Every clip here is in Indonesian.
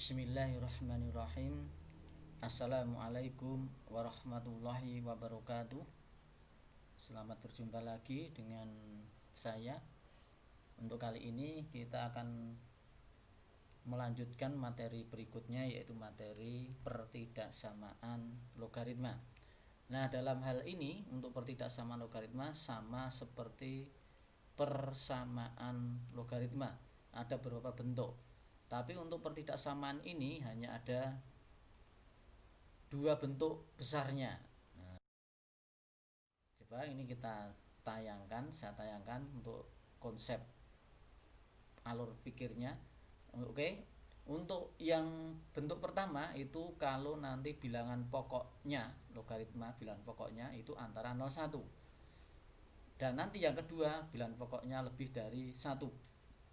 Bismillahirrahmanirrahim. Assalamualaikum warahmatullahi wabarakatuh. Selamat berjumpa lagi dengan saya. Untuk kali ini kita akan melanjutkan materi berikutnya, yaitu materi pertidaksamaan logaritma. Nah, dalam hal ini untuk pertidaksamaan logaritma sama seperti persamaan logaritma, ada beberapa bentuk. Tapi untuk pertidaksamaan ini hanya ada dua bentuk besarnya. Nah, coba ini saya tayangkan untuk konsep alur pikirnya. Oke. Untuk yang bentuk pertama itu kalau nanti bilangan pokoknya logaritma bilangan pokoknya itu antara 0 1. Dan nanti yang kedua bilangan pokoknya lebih dari 1.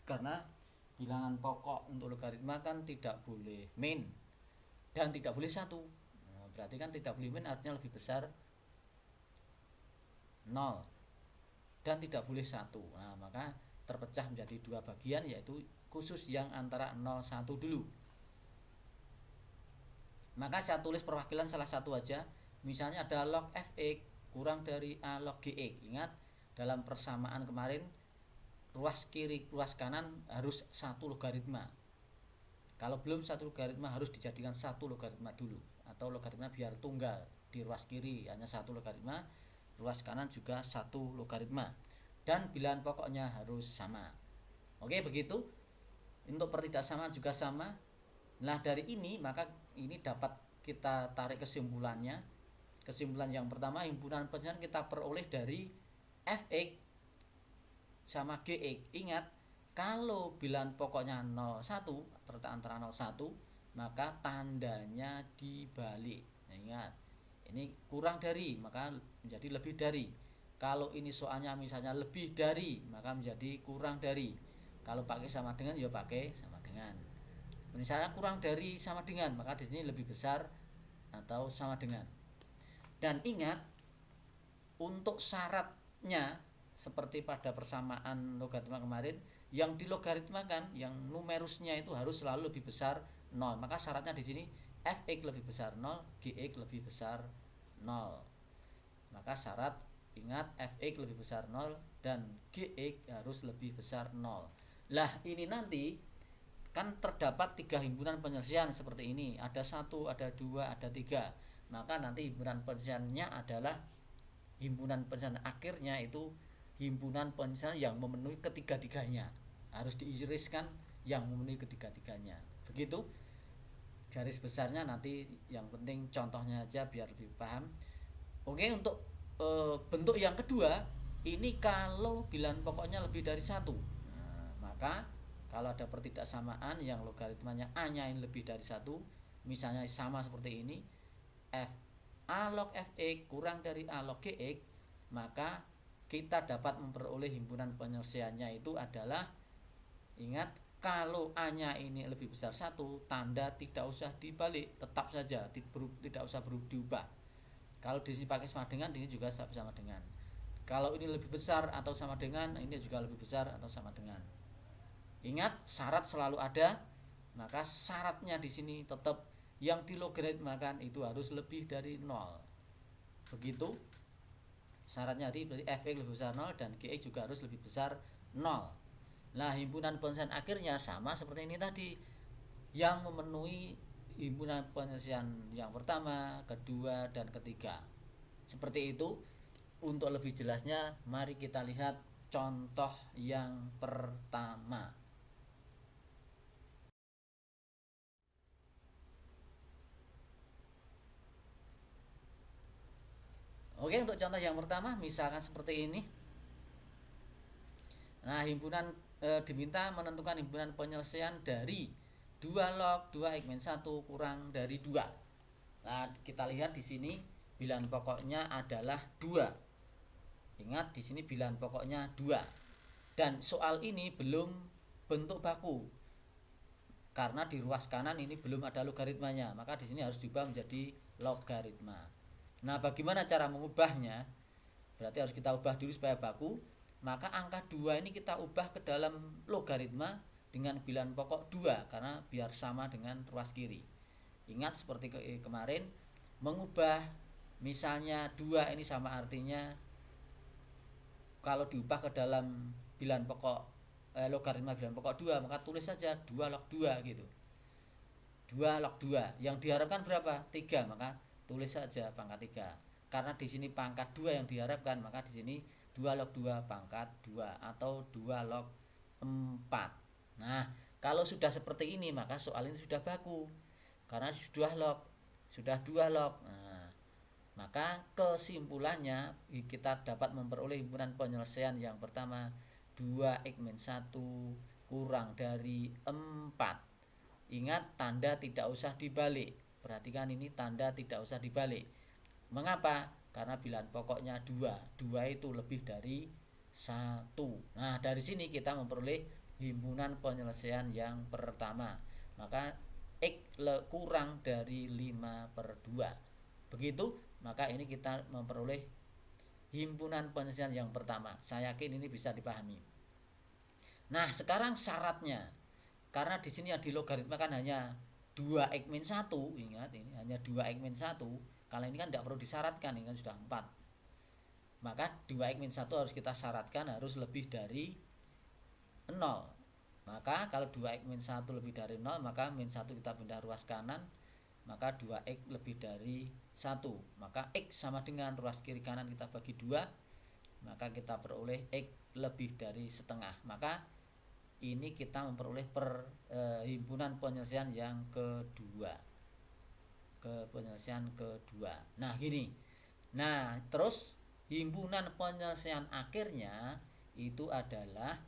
Karena bilangan pokok untuk logaritma kan tidak boleh min dan tidak boleh 1. Nah, berarti kan tidak boleh min artinya lebih besar 0 dan tidak boleh 1. Nah, maka terpecah menjadi dua bagian, yaitu khusus yang antara 0 1 dulu. Maka saya tulis perwakilan salah satu aja. Misalnya ada log fx kurang dari a log gx. Ingat dalam persamaan kemarin ruas kiri ruas kanan harus satu logaritma. Kalau belum satu logaritma harus dijadikan satu logaritma dulu, atau logaritma biar tunggal. Di ruas kiri hanya satu logaritma, ruas kanan juga satu logaritma, dan bilangan pokoknya harus sama. Oke, begitu. Untuk pertidaksamaan juga sama. Nah, dari ini maka ini dapat kita tarik kesimpulannya. Kesimpulan yang pertama, himpunan penyelesaian kita peroleh dari fx sama gx. Ingat, kalau bilangan pokoknya 0 1, terletak antara 0 1, maka tandanya dibalik. Nah, ingat, ini kurang dari maka menjadi lebih dari. Kalau ini soalnya misalnya lebih dari, maka menjadi kurang dari. Kalau pakai sama dengan, ya pakai sama dengan. Misalnya kurang dari sama dengan, maka di sini lebih besar atau sama dengan. Dan ingat, untuk syaratnya seperti pada persamaan logaritma kemarin, yang dilogaritmakan, yang numerusnya itu harus selalu lebih besar 0. Maka syaratnya di sini fx lebih besar 0, gx lebih besar 0. Maka syarat, ingat, fx lebih besar 0 dan gx harus lebih besar 0. Lah, ini nanti kan terdapat 3 himpunan penyelesaian seperti ini. Ada 1, ada 2, ada 3. Maka nanti himpunan penyelesaiannya adalah himpunan penyelesaian akhirnya itu himpunan penyelesaian yang memenuhi ketiga-tiganya. Harus diiriskan yang memenuhi ketiga-tiganya. Begitu garis besarnya, nanti yang penting contohnya aja biar lebih paham. Oke, untuk bentuk yang kedua, ini kalau bilangan pokoknya lebih dari 1. Nah, maka kalau ada pertidaksamaan yang logaritmanya a-nya ini lebih dari 1, misalnya sama seperti ini, f a log fx kurang dari a log gx, maka kita dapat memperoleh himpunan penyelesaiannya itu adalah, ingat, kalau a-nya ini lebih besar 1, tanda tidak usah dibalik, tetap saja tidak usah diubah. Kalau di sini pakai sama dengan, ini juga sama dengan. Kalau ini lebih besar atau sama dengan, ini juga lebih besar atau sama dengan. Ingat, syarat selalu ada. Maka syaratnya di sini tetap yang dilogaritmakan itu harus lebih dari 0. Begitu. Syaratnya tadi dari fx lebih besar 0 dan gx juga harus lebih besar 0. Nah, himpunan penyelesaian akhirnya sama seperti ini tadi, yang memenuhi himpunan penyelesaian yang pertama, kedua, dan ketiga. Seperti itu. Untuk lebih jelasnya, mari kita lihat contoh yang pertama. Oke, untuk contoh yang pertama misalkan seperti ini. Nah, himpunan diminta menentukan himpunan penyelesaian dari 2 log 2x-1 kurang dari 2. Nah, kita lihat di sini bilangan pokoknya adalah 2. Ingat, di sini bilangan pokoknya 2. Dan soal ini belum bentuk baku. Karena di ruas kanan ini belum ada logaritmanya, maka di sini harus diubah menjadi logaritma. Nah, bagaimana cara mengubahnya? Berarti harus kita ubah dulu supaya baku. Maka angka 2 ini kita ubah ke dalam logaritma, dengan bilangan pokok 2 karena biar sama dengan ruas kiri. Ingat seperti kemarin, mengubah misalnya 2 ini sama artinya kalau diubah ke dalam bilangan pokok logaritma bilangan pokok 2, maka tulis saja 2 log 2 gitu. 2 log 2 yang diharapkan berapa? 3, maka tulis saja pangkat 3. Karena di sini pangkat 2 yang diharapkan, maka di sini 2 log 2 pangkat 2 atau 2 log 4. Nah, kalau sudah seperti ini maka soal ini sudah baku. Karena sudah 2 log. Nah, maka kesimpulannya kita dapat memperoleh himpunan penyelesaian yang pertama 2x-1 kurang dari 4. Ingat, tanda tidak usah dibalik. Perhatikan ini, tanda tidak usah dibalik. Mengapa? Karena bilangan pokoknya 2. 2 itu lebih dari 1. Nah, dari sini kita memperoleh himpunan penyelesaian yang pertama. Maka X kurang dari 5/2. Begitu, maka ini kita memperoleh himpunan penyelesaian yang pertama. Saya yakin ini bisa dipahami. Nah, sekarang syaratnya. Karena di sini yang dilogaritmakan hanya 2x-1, ingat ini hanya 2x-1. Kalau ini kan tidak perlu disyaratkan, ini kan sudah 4. Maka 2x-1 harus kita syaratkan harus lebih dari 0. Maka kalau 2x-1 lebih dari 0, maka min 1 kita pindah ruas kanan, maka 2x lebih dari 1. Maka x sama dengan ruas kiri kanan kita bagi 2, maka kita peroleh x lebih dari setengah. Maka ini kita memperoleh himpunan penyelesaian yang kedua. Penyelesaian kedua. Nah, gini. Nah, terus himpunan penyelesaian akhirnya itu adalah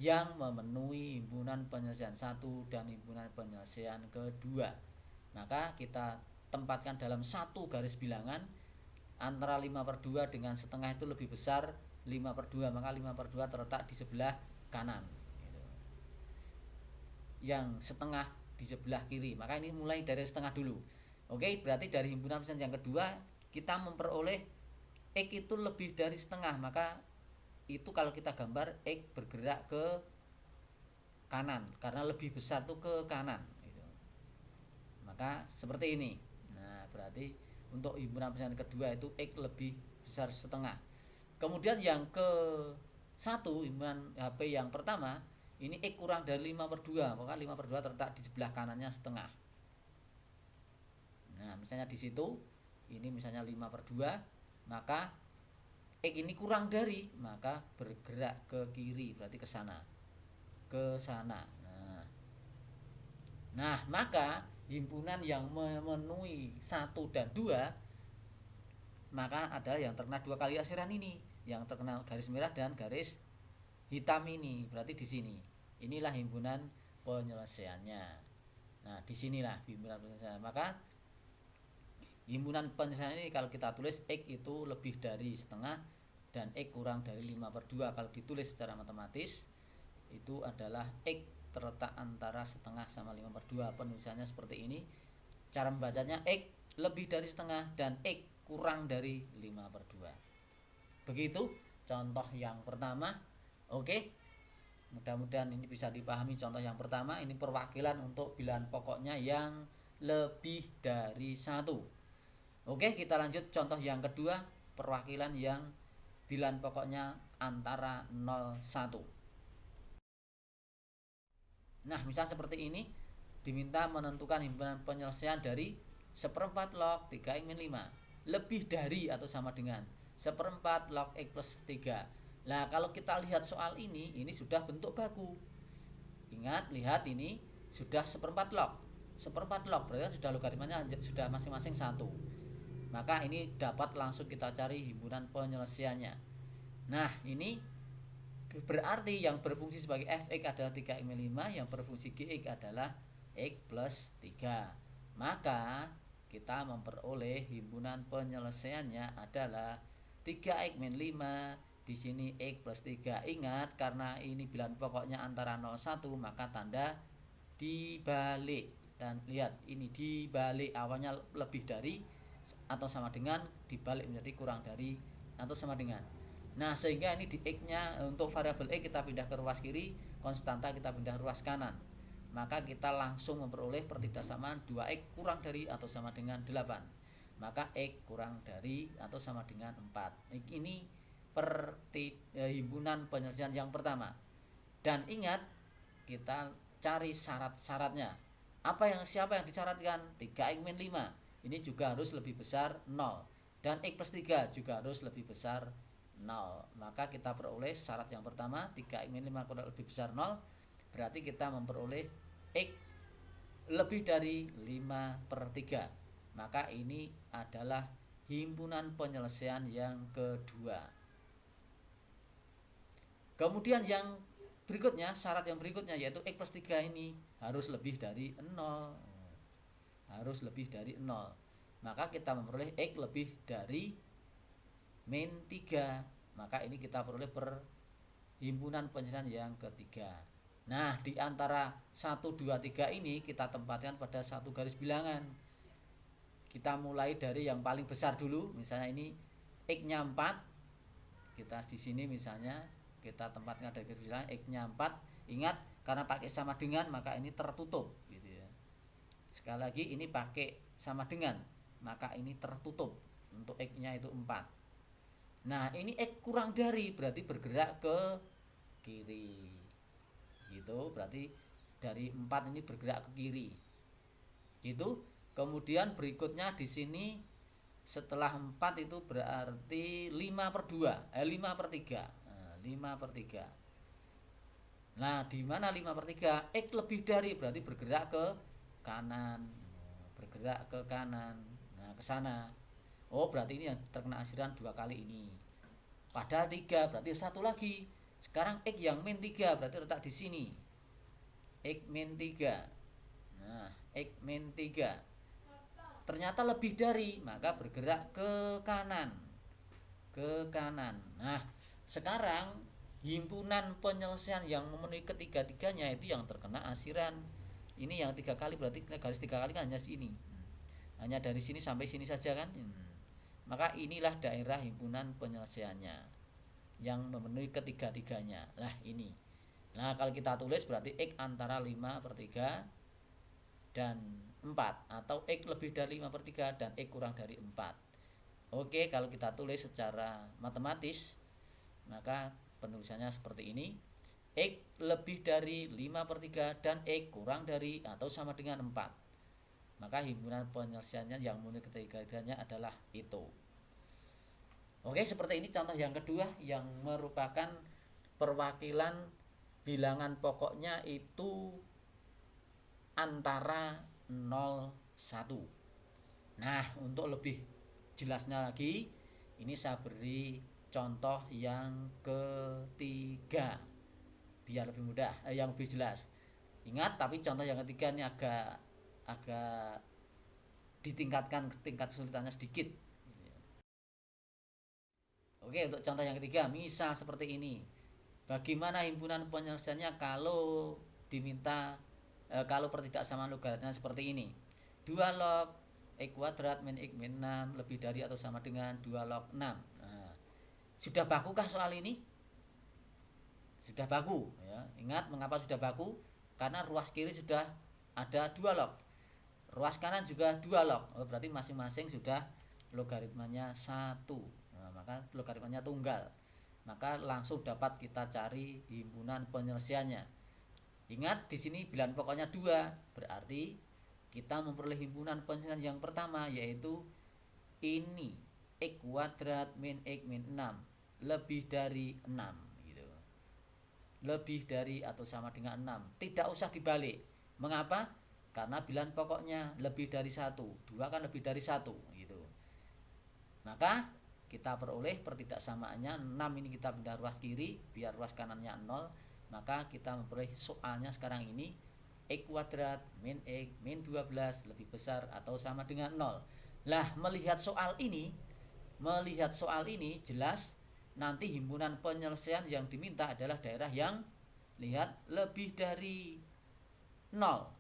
yang memenuhi himpunan penyelesaian 1 dan himpunan penyelesaian kedua. Maka kita tempatkan dalam satu garis bilangan antara 5/2 dengan setengah itu lebih besar 5/2, maka 5/2 terletak di sebelah kanan. Yang setengah di sebelah kiri, maka ini mulai dari setengah dulu. Oke, berarti dari himpunan penyelesaian yang kedua kita memperoleh X itu lebih dari setengah, maka itu kalau kita gambar X bergerak ke kanan karena lebih besar tuh ke kanan gitu. Maka seperti ini. Nah, berarti untuk himpunan penyelesaian kedua itu X lebih besar setengah. Kemudian yang ke satu himpunan HP yang pertama ini X kurang dari 5/2, maka 5/2 terletak di sebelah kanannya setengah. Nah, misalnya di situ, ini misalnya 5/2, maka X ini kurang dari, maka bergerak ke kiri, berarti ke sana. Ke sana. Nah, maka himpunan yang memenuhi 1 dan 2, maka adalah yang terkena 2 kali asiran ini, yang terkena garis merah dan garis hitam ini, berarti di sini. Inilah himpunan penyelesaiannya. Nah, disinilah himpunan penyelesaian. Maka himpunan penyelesaian ini kalau kita tulis X itu lebih dari setengah dan X kurang dari 5/2. Kalau ditulis secara matematis itu adalah X terletak antara setengah sama 5/2. Penulisannya seperti ini. Cara membacanya X lebih dari setengah dan X kurang dari 5/2. Begitu contoh yang pertama. Oke, mudah-mudahan ini bisa dipahami. Contoh yang pertama ini perwakilan untuk bilangan pokoknya yang lebih dari 1. Oke, kita lanjut contoh yang kedua, perwakilan yang bilangan pokoknya antara 0, 1. Nah, misal seperti ini, diminta menentukan himpunan penyelesaian dari 1/4 log 3x-5 lebih dari atau sama dengan 1/4 log x plus 3. Nah, kalau kita lihat soal ini sudah bentuk baku. Ingat, lihat ini sudah 1/4 log. 1/4 log berarti sudah logaritmanya sudah masing-masing 1. Maka ini dapat langsung kita cari himpunan penyelesaiannya. Nah, ini berarti yang berfungsi sebagai fx adalah 3x-5, yang berfungsi gx adalah x plus 3. Maka kita memperoleh himpunan penyelesaiannya adalah 3x-5, di sini x plus 3. Ingat, karena ini bilangan pokoknya antara 0, 1, maka tanda dibalik. Dan lihat, ini dibalik, awalnya lebih dari atau sama dengan, dibalik menjadi kurang dari atau sama dengan. Nah, sehingga ini di X-nya untuk variabel X kita pindah ke ruas kiri, konstanta kita pindah ruas kanan. Maka kita langsung memperoleh pertidaksamaan 2X kurang dari atau sama dengan 8. Maka X kurang dari atau sama dengan 4. Ini himpunan penyelesaian yang pertama. Dan ingat, kita cari syarat-syaratnya. Siapa yang disyaratkan? 3x-5. Ini juga harus lebih besar 0. Dan x plus 3 juga harus lebih besar 0. Maka kita peroleh syarat yang pertama, 3x-5 kurang lebih besar 0. Berarti kita memperoleh x lebih dari 5/3. Maka ini adalah himpunan penyelesaian yang kedua. Kemudian yang berikutnya, syarat yang berikutnya yaitu x plus 3 ini harus lebih dari 0. Harus lebih dari 0. Maka kita memperoleh x lebih dari min 3. Maka ini kita peroleh himpunan penyelesaian yang ketiga. Nah, di antara 1, 2, 3 ini kita tempatkan pada satu garis bilangan. Kita mulai dari yang paling besar dulu. Misalnya ini x-nya 4. Kita di sini misalnya kita tempatkan dari garis bilangan x-nya 4. Ingat, karena pakai sama dengan maka ini tertutup gitu ya. Sekali lagi, ini pakai sama dengan maka ini tertutup. Untuk x-nya itu 4. Nah, ini x kurang dari berarti bergerak ke kiri. Gitu, berarti dari 4 ini bergerak ke kiri. Gitu. Kemudian berikutnya di sini setelah 4 itu berarti 5/2, 5/3. Nah, 5/3. Nah, di mana 5/3? X lebih dari berarti bergerak ke kanan. Bergerak ke kanan. Nah, ke sana. Oh, berarti ini yang terkena asiran 2 kali ini. Padahal 3, berarti satu lagi. Sekarang X yang min 3 berarti letak di sini. X min 3. Nah, X min 3. Ternyata lebih dari, maka bergerak ke kanan. Ke kanan. Nah, sekarang himpunan penyelesaian yang memenuhi ketiga-tiganya itu yang terkena asiran. Ini yang 3 kali, berarti garis 3 kali kan hanya sini. Hanya dari sini sampai sini saja kan. Maka inilah daerah himpunan penyelesaiannya yang memenuhi ketiga-tiganya. Lah ini. Nah, kalau kita tulis berarti X antara 5/3 dan 4, atau X lebih dari 5/3 dan X kurang dari 4. Oke, kalau kita tulis secara matematis, maka penulisannya seperti ini. X lebih dari 5/3 dan X kurang dari atau sama dengan 4. Maka himpunan penyelesaiannya yang memenuhi ketiga-tiganya adalah itu. Oke, seperti ini contoh yang kedua yang merupakan perwakilan bilangan pokoknya itu antara 0, 1. Nah, untuk lebih jelasnya lagi, ini saya beri contoh yang ketiga biar lebih mudah, yang lebih jelas. Ingat, tapi contoh yang ketiga ini agak ditingkatkan tingkat kesulitannya sedikit. Oke, untuk contoh yang ketiga, misal seperti ini. Bagaimana himpunan penyelesaiannya kalau diminta kalau pertidaksamaan logaritmanya seperti ini. 2 log x kuadrat min x min 6 lebih dari atau sama dengan 2 log 6. Nah, sudah bakukah soal ini? Sudah baku ya. Ingat mengapa sudah baku? Karena ruas kiri sudah ada 2 log. Ruas kanan juga 2 log. Oh, berarti masing-masing sudah logaritmanya 1. Nah, maka logaritmanya tunggal. Maka langsung dapat kita cari himpunan penyelesaiannya. Ingat, di sini bilangan pokoknya 2, berarti kita memperoleh himpunan penyelesaian yang pertama, yaitu ini x kuadrat min x min 6 lebih dari 6 gitu. Lebih dari atau sama dengan 6. Tidak usah dibalik. Mengapa? Karena bilangan pokoknya lebih dari 1. 2 kan lebih dari 1 gitu. Maka kita peroleh pertidaksamaannya 6 ini kita pindah ruas kiri biar ruas kanannya 0. Maka kita memperoleh soalnya sekarang ini x kuadrat min x min 12 lebih besar atau sama dengan 0. Lah, melihat soal ini jelas nanti himpunan penyelesaian yang diminta adalah daerah yang lihat lebih dari 0.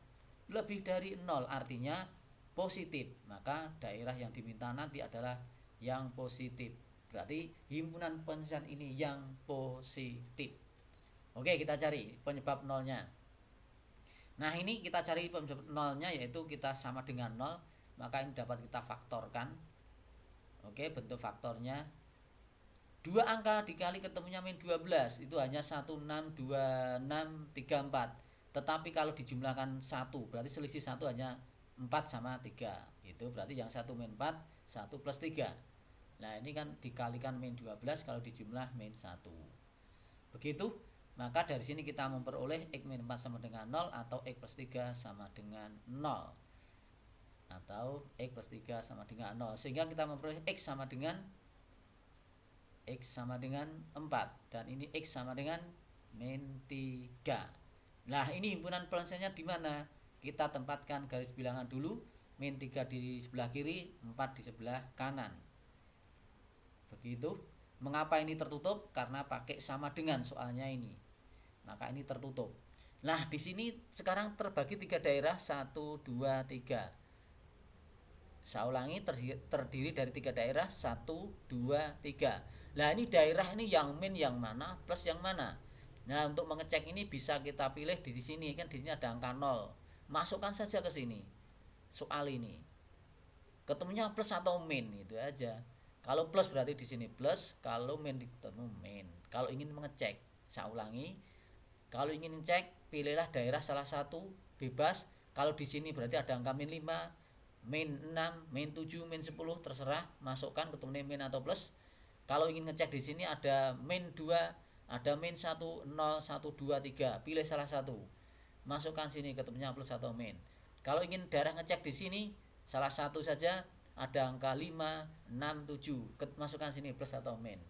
Lebih dari 0 artinya positif. Maka daerah yang diminta nanti adalah yang positif. berarti himpunan penyelesaian ini yang positif. Oke, kita cari penyebab nolnya. Nah, ini kita cari penyebab nolnya, yaitu kita sama dengan 0, maka ini dapat kita faktorkan. Oke, bentuk faktornya 2 angka dikali ketemunya min 12 itu hanya 162634. Tetapi kalau dijumlahkan 1 berarti selisih 1 hanya 4 sama 3. Itu berarti yang 1 min 4, 1 plus 3. Nah, ini kan dikalikan min 12 kalau dijumlah min 1. Begitu, maka dari sini kita memperoleh X min 4 sama dengan 0 atau X plus 3 sama dengan 0. Atau X plus 3 sama dengan 0. Sehingga kita memperoleh X sama dengan 4 dan ini X sama dengan min 3. Nah, ini himpunan penyelesaiannya di mana? Kita tempatkan garis bilangan dulu, min 3 di sebelah kiri, 4 di sebelah kanan. Begitu. Mengapa ini tertutup? Karena pakai sama dengan soalnya ini. Maka ini tertutup. Nah, di sini sekarang terbagi 3 daerah, 1, 2, 3. Saya ulangi, terdiri dari 3 daerah, 1, 2, 3. Nah, ini daerah ini yang min yang mana, plus yang mana. Nah, untuk mengecek ini bisa kita pilih di sini, kan di sini ada angka 0. Masukkan saja ke sini. Soal ini. Ketemunya plus atau min, itu aja. Kalau plus berarti di sini plus, kalau min ketemu min. Kalau ingin mengecek, saya ulangi. Kalau ingin cek, pilihlah daerah salah satu, bebas. Kalau di sini berarti ada angka min 5, min 6, min 7, min 10, terserah, masukkan ketemu min atau plus. Kalau ingin ngecek di sini ada min 2, ada min 1, 0, 1, 2, 3. Pilih salah satu. Masukkan sini ketemunya plus atau min. Kalau ingin daerah ngecek di sini salah satu saja, ada angka 5, 6, 7. Masukkan sini plus atau min.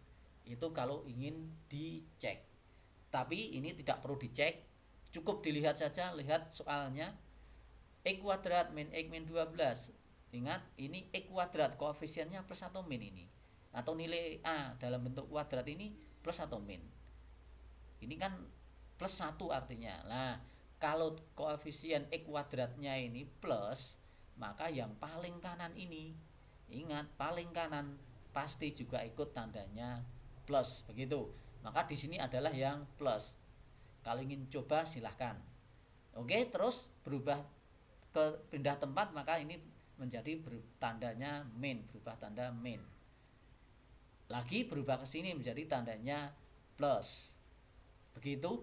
Itu kalau ingin dicek. Tapi ini tidak perlu dicek, cukup dilihat saja, lihat soalnya. X kuadrat min X min 12. Ingat, ini X kuadrat, koefisiennya plus atau min ini. Atau nilai A dalam bentuk kuadrat ini plus atau min. Ini kan plus 1 artinya. Nah, kalau koefisien X kuadratnya ini plus, maka yang paling kanan ini, ingat, paling kanan pasti juga ikut tandanya plus, begitu. Maka di sini adalah yang plus. Kalau ingin coba silahkan. Oke, terus berubah ke pindah tempat, maka ini menjadi tandanya min, berubah tanda min. Lagi berubah ke sini menjadi tandanya plus. Begitu.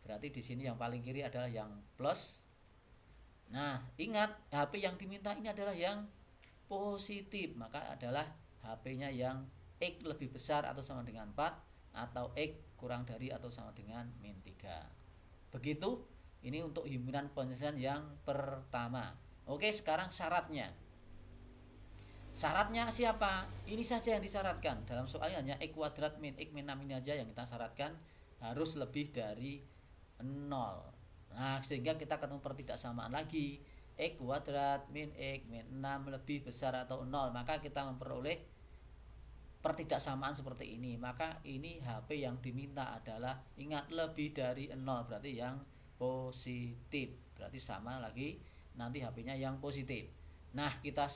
Berarti di sini yang paling kiri adalah yang plus. Nah, ingat, HP yang diminta ini adalah yang positif, maka adalah HP-nya yang X lebih besar atau sama dengan 4 atau X kurang dari atau sama dengan min 3. Begitu. Ini untuk himpunan penyelesaian yang pertama. Oke, sekarang syaratnya. Syaratnya siapa? Ini saja yang disyaratkan. Dalam soal ini hanya X kuadrat min X min 6 ini aja yang kita syaratkan, harus lebih dari 0. Nah, sehingga kita ketemu pertidaksamaan lagi. X kuadrat min X min 6 lebih besar atau 0. Maka kita memperoleh pertidaksamaan seperti ini. Maka ini HP yang diminta adalah, ingat, lebih dari 0, berarti yang positif. Berarti sama lagi, nanti HP-nya yang positif. Nah, kita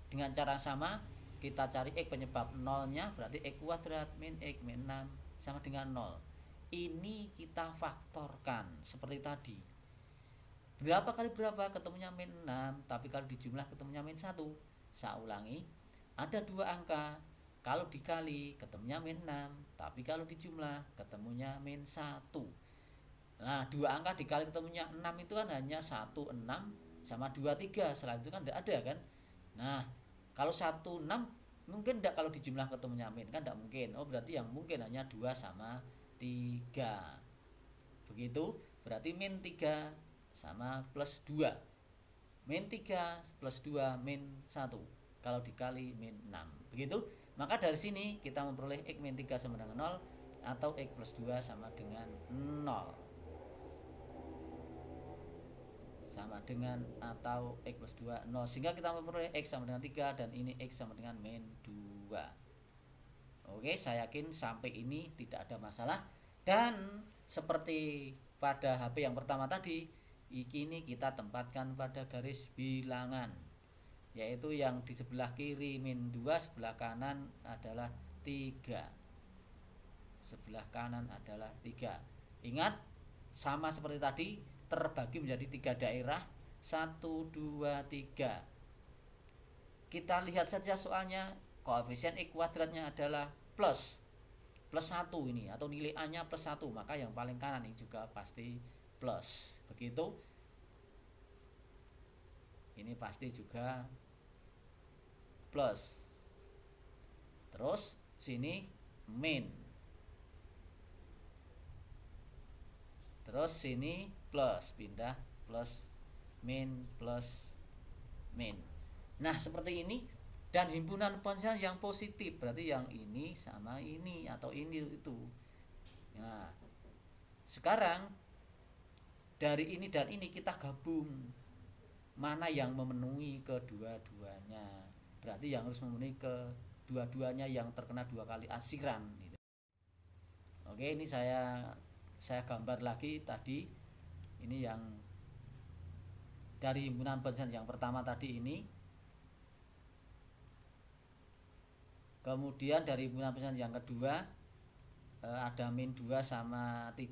dengan cara sama, kita cari X penyebab 0-nya, berarti X kuadrat min X min 6 sama dengan 0. Ini kita faktorkan seperti tadi. Berapa kali berapa? Ketemunya min 6, tapi kalau dijumlah ketemunya min 1. Saya ulangi, ada 2 angka, kalau dikali ketemunya min 6, tapi kalau dijumlah ketemunya min 1. Nah, 2 angka dikali ketemunya 6 itu kan hanya 1, 6 sama 2, 3. Setelah itu kan tidak ada kan. Nah, kalau 1, 6 mungkin tidak kalau dijumlah ketemunya min, kan tidak mungkin. Oh, berarti yang mungkin hanya 2 sama 3. Begitu, berarti min 3 sama plus 2. Min 3 plus 2 min 1. Kalau dikali min 6. Begitu. Maka dari sini kita memperoleh X min 3 sama dengan 0 atau X plus 2 sama dengan 0. Sama dengan atau X plus 2 0. Sehingga kita memperoleh X sama dengan 3 dan ini X sama dengan min 2. Oke, saya yakin sampai ini tidak ada masalah. Dan seperti pada HP yang pertama tadi, ini kita tempatkan pada garis bilangan, yaitu yang di sebelah kiri min 2, sebelah kanan adalah 3. Sebelah kanan adalah 3. Ingat, sama seperti tadi, terbagi menjadi 3 daerah. 1, 2, 3. Kita lihat saja soalnya, koefisien X kuadratnya adalah plus 1 ini, atau nilai A nya plus 1, maka yang paling kanan ini juga pasti plus. Begitu, ini pasti juga plus. Terus sini min, terus sini plus, pindah plus min plus min. Nah seperti ini. Dan himpunan potensial yang positif berarti yang ini sama ini, atau ini itu. Nah sekarang dari ini dan ini kita gabung, mana yang memenuhi kedua-duanya. Berarti yang harus memenuhi kedua-duanya yang terkena 2 kali asiran gitu. Oke, ini saya gambar lagi tadi. Ini yang dari himpunan potensial yang pertama tadi ini. Kemudian dari himpunan potensial yang kedua ada min 2 sama 3,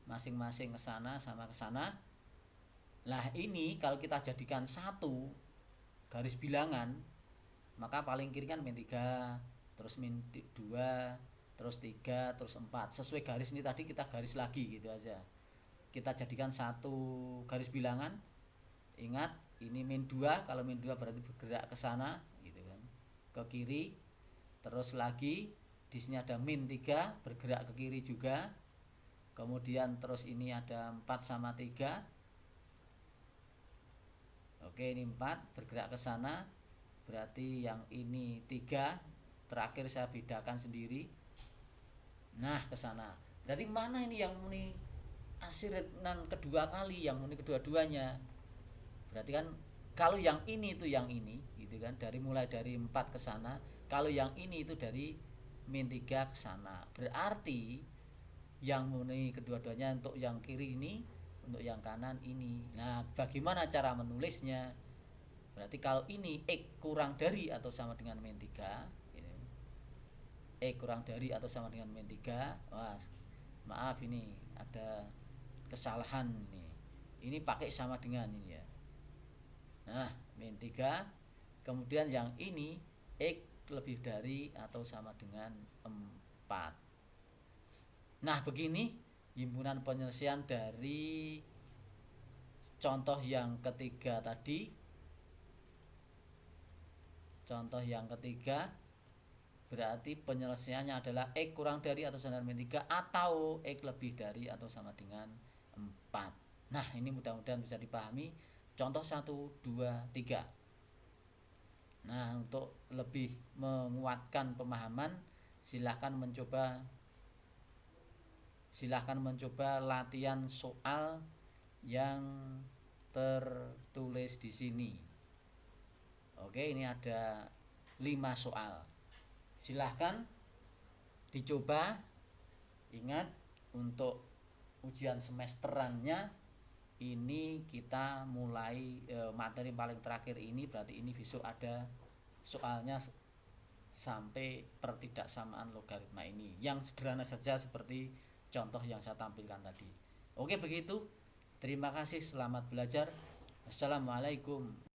masing-masing ke sana sama ke sana. Lah ini kalau kita jadikan satu garis bilangan, maka paling kiri kan min 3, terus min 2, terus 3, terus 4. Sesuai garis ini tadi kita garis lagi gitu aja. Kita jadikan satu garis bilangan. Ingat, ini min 2, kalau min 2 berarti bergerak ke sana gitu kan. Ke kiri. Terus lagi di sini ada min 3, bergerak ke kiri juga. Kemudian terus ini ada 4 sama 3. Oke, ini 4 bergerak ke sana. Berarti yang ini 3. Terakhir saya bedakan sendiri. Nah, ke sana. Berarti mana ini yang memenuhi asiran kedua kali, yang memenuhi kedua-duanya? Berarti kan kalau yang ini itu yang ini gitu kan, mulai dari 4 ke sana. Kalau yang ini itu dari min 3 ke sana. Berarti yang memenuhi kedua-duanya untuk yang kiri ini, untuk yang kanan ini. Nah, bagaimana cara menulisnya? Berarti kalau ini X kurang dari atau sama dengan min 3, X kurang dari atau sama dengan min 3. Wah, maaf ini ada kesalahan nih. Ini pakai sama dengan ini ya. Nah, min 3. Kemudian yang ini X lebih dari atau sama dengan 4. Nah begini himpunan penyelesaian dari contoh yang ketiga tadi. Contoh yang ketiga berarti penyelesaiannya adalah X kurang dari atau sama dengan min 3, atau X lebih dari atau sama dengan 4. Nah ini mudah-mudahan bisa dipahami. Contoh 1, 2, 3. Nah, untuk lebih menguatkan pemahaman, silahkan mencoba latihan soal yang tertulis di sini. Oke, ini ada 5 soal. Silahkan dicoba. Ingat, untuk ujian semesterannya ini kita mulai materi paling terakhir ini, berarti ini besok ada soalnya sampai pertidaksamaan logaritma ini, yang sederhana saja seperti contoh yang saya tampilkan tadi. Oke begitu, terima kasih, selamat belajar. Assalamualaikum.